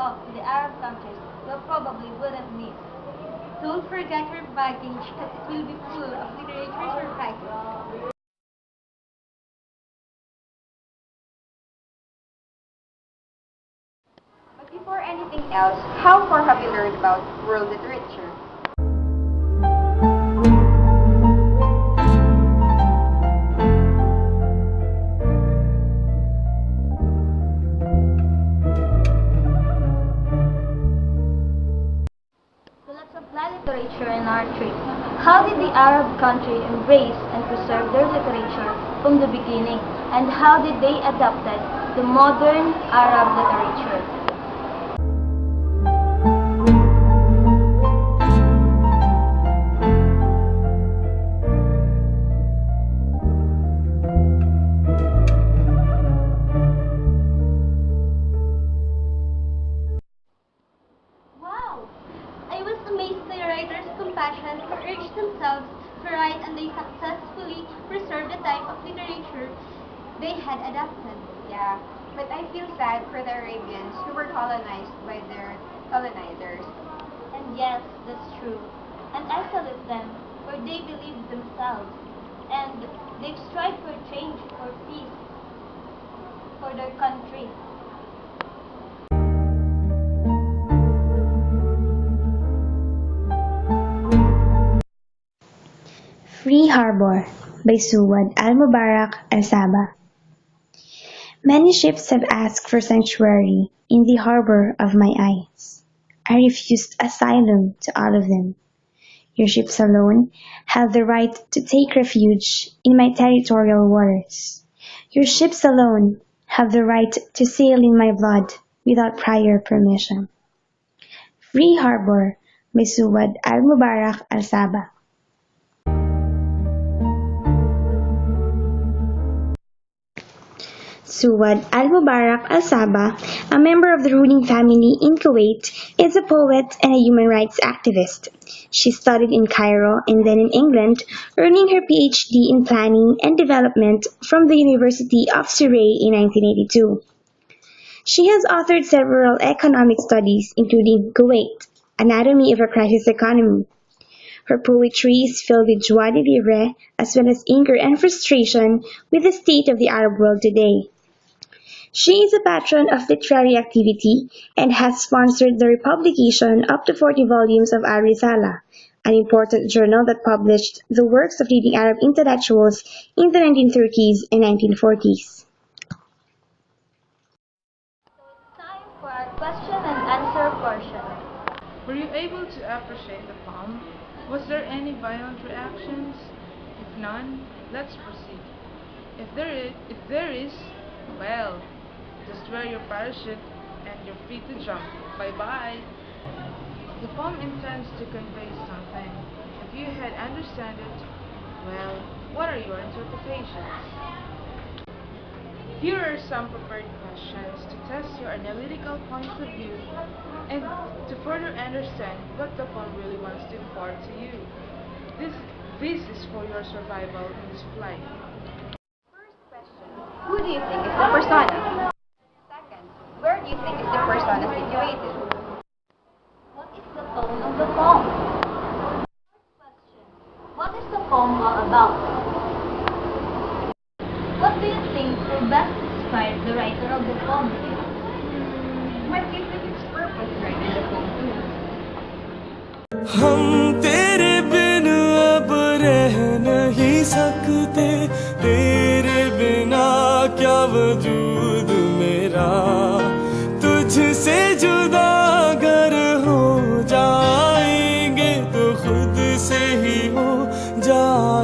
off to the Arab countries you probably wouldn't miss. Don't forget your baggage because it will be full of literature surprises. But before anything else, how far have you learned about world literature? So let's apply literature in our trip. How did the Arab country embrace and preserve their literature from the beginning? And how did they adapted the modern Arab literature? Wow! I was amazed by the writers' compassion who urged themselves to write and they successfully preserved the type of literature they had adapted. Yeah, but I feel sad for the Arabians who were colonized by their colonizers. And yes, that's true. And I salute them, for they believed themselves. And they've strived for change, for peace, for their country. Free Harbor by Suad Al-Mubarak Al-Sabah. Many ships have asked for sanctuary in the harbor of my eyes. I refused asylum to all of them. Your ships alone have the right to take refuge in my territorial waters. Your ships alone have the right to sail in my blood without prior permission. Free Harbor by Suad Al-Mubarak Al-Sabah. Suad Al-Mubarak Al-Sabah, a member of the ruling family in Kuwait, is a poet and a human rights activist. She studied in Cairo and then in England, earning her PhD in Planning and Development from the University of Surrey in 1982. She has authored several economic studies, including Kuwait, Anatomy of a Crisis Economy. Her poetry is filled with joie de vivre as well as anger and frustration with the state of the Arab world today. She is a patron of literary activity and has sponsored the republication up to 40 volumes of Al-Risala, an important journal that published the works of leading Arab intellectuals in the 1930s and 1940s. So it's time for our question and answer portion. Were you able to appreciate the poem? Was there any violent reactions? If none, let's proceed. If there is, well, just wear your parachute and you're free to jump. Bye-bye. The poem intends to convey something. If you had understand it, well, what are your interpretations? Here are some prepared questions to test your analytical points of view and to further understand what the poem really wants to impart to you. This is for your survival in this flight. First question, who do you think is the persona? Second, where do you think is the persona situated? What is the tone of the poem? First question, what is the poem all about? What do you think will best describe the writer of the poem? What do you think its purpose writing the poem too? हम तेरे बिन अब रह नहीं सकते, तेरे बिना क्या वजूद मेरा, तुझसे जुदा अगर हो जाएंगे तो खुद से ही हो जाएंगे।